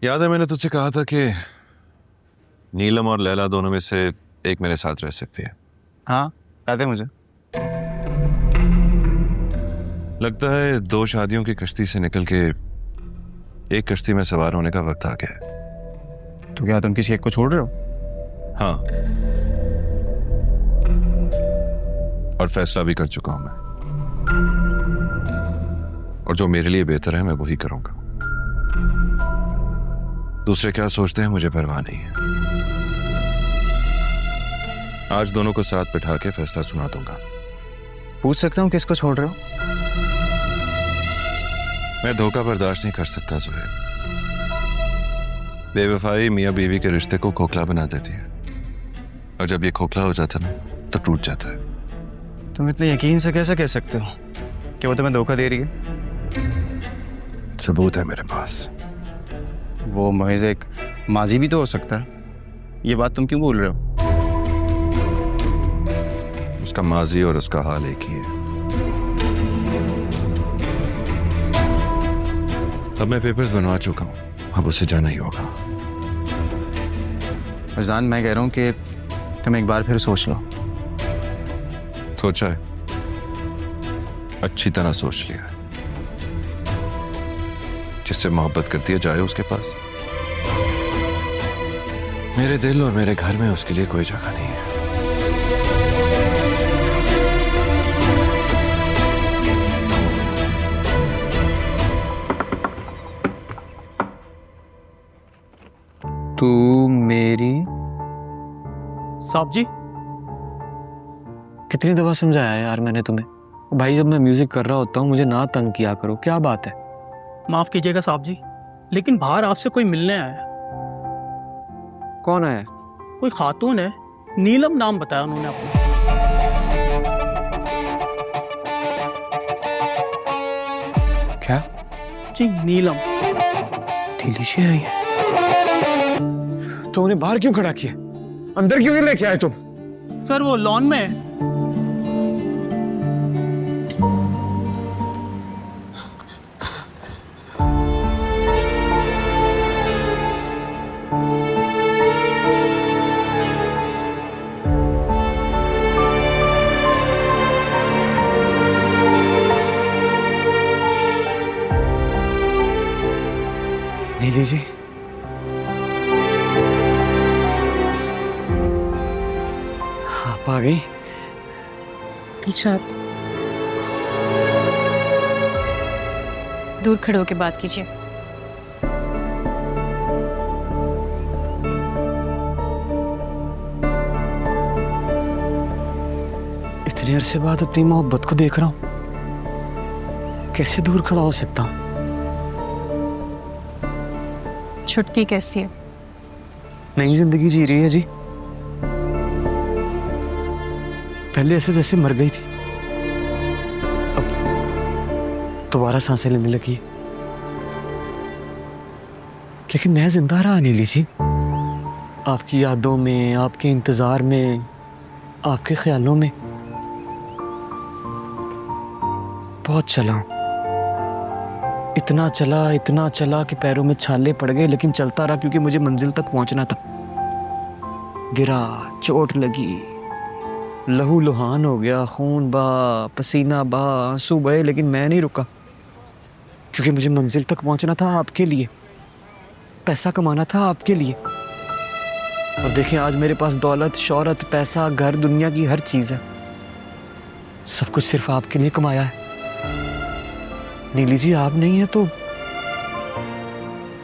याद है मैंने तुझसे कहा था कि नीलम और लैला दोनों में से एक मेरे साथ रह सकती है। हाँ याद है मुझे। लगता है 2 शादियों की कश्ती से निकल के एक कश्ती में सवार होने का वक्त आ गया है। तो क्या तुम किसी एक को छोड़ रहे हो? हाँ, और फैसला भी कर चुका हूं मैं, और जो मेरे लिए बेहतर है मैं वही करूंगा। दूसरे क्या सोचते हैं मुझे परवाह नहीं है। आज दोनों को साथ बिठा के फैसला सुना दूंगा। पूछ सकता हूँ किसको छोड़ रहे हो? मैं धोखा बर्दाश्त नहीं कर सकता सुहेल। बेवफाई मियां बीवी के रिश्ते को खोखला बना देती है, और जब ये खोखला हो जाता है ना तो टूट जाता है। तुम इतने यकीन से कैसे कह सकते हो कि वो तुम्हें धोखा दे रही है? सबूत है मेरे पास। वो महज एक माजी भी तो हो सकता है। ये बात तुम क्यों बोल रहे हो? उसका माजी और उसका हाल एक ही है। अब मैं पेपर्स बनवा चुका हूं, अब उसे जाना ही होगा। फरजान, मैं कह रहा हूँ कि तुम एक बार फिर सोच लो। सोचा है, अच्छी तरह सोच लिया है। जिससे मोहब्बत करती है जाए उसके पास। मेरे दिल और मेरे घर में उसके लिए कोई जगह नहीं है। तू मेरी साहब जी, कितनी दफा समझाया है यार मैंने तुम्हें। भाई जब मैं म्यूजिक कर रहा होता हूँ मुझे ना तंग किया करो। क्या बात है? माफ कीजिएगा साहब जी, लेकिन बाहर आपसे कोई मिलने आया है। कौन है? कोई खातून है, नीलम नाम बताया उन्होंने अपना। क्या? जी नीलम। ढीली सी आई है तो उन्हें बाहर क्यों खड़ा किया? अंदर क्यों नहीं लेके आए तुम? सर वो लॉन में है। नीली जी, आप आ गई? दिलशाद, दूर खड़े होकर बात कीजिए। इतने अरसे बाद अपनी मोहब्बत को देख रहा हूं, कैसे दूर खड़ा हो सकता हूं? छुटकी कैसी है? नई जिंदगी जी रही है जी। पहले ऐसे जैसे मर गई थी, अब दोबारा सांसें लेने लगी। लेकिन मैं जिंदा रहा नीली जी, आपकी यादों में, आपके इंतजार में, आपके ख्यालों में। बहुत चला हूं, इतना चला कि पैरों में छाले पड़ गए, लेकिन चलता रहा क्योंकि मुझे मंजिल तक पहुंचना था। गिरा, चोट लगी, लहू लुहान हो गया, खून बहा, पसीना बहा, आंसू बहे, लेकिन मैं नहीं रुका क्योंकि मुझे मंजिल तक पहुंचना था आपके लिए, पैसा कमाना था आपके लिए। और देखिए आज मेरे पास दौलत, शौहरत, पैसा, घर, दुनिया की हर चीज है। सब कुछ सिर्फ आपके लिए कमाया है। नीली जी आप नहीं है तो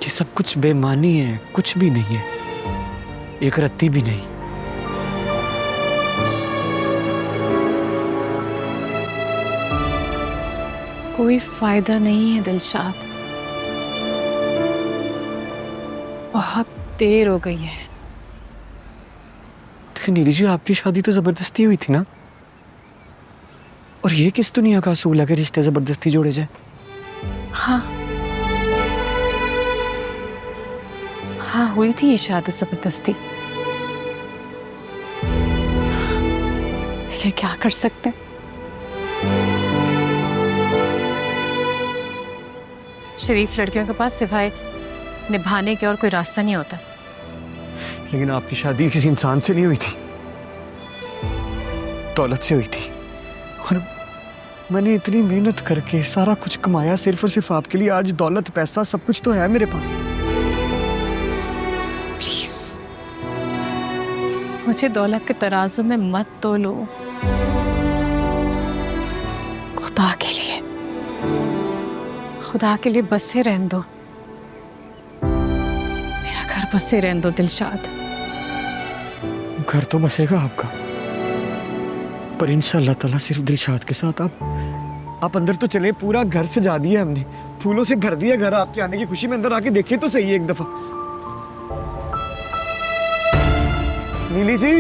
ये सब कुछ बेमानी है, कुछ भी नहीं है, एक रत्ती भी नहीं। कोई फायदा नहीं है दिलशाद, बहुत देर हो गई है। देखिए नीली जी, आपकी शादी तो जबरदस्ती हुई थी ना, और ये किस दुनिया का असूल है कि रिश्ते जबरदस्ती जोड़े जाए? हाँ हाँ, हुई थी ये शादी जबरदस्ती, लेकिन क्या कर सकते हैं। शरीफ लड़कियों के पास सिवाय निभाने के और कोई रास्ता नहीं होता। लेकिन आपकी शादी किसी इंसान से नहीं हुई थी, दौलत से हुई थी। और मैंने इतनी मेहनत करके सारा कुछ कमाया सिर्फ और सिर्फ आपके लिए। आज दौलत पैसा सब कुछ तो है मेरे पास। प्लीज मुझे दौलत के तराजू में मत तोलो। खुदा के लिए बसे रहने दो। मेरा घर बसे रहने दो दिलशाद। घर तो बसेगा आपका, पर इंशाअल्लाह ताला सिर्फ दिलशाद के साथ। आप अंदर तो चले, पूरा घर सजा दिया हमने, फूलों से भर दिया घर। आपके आने की खुशी में अंदर आके देखिए तो सही एक दफा। नीली जी,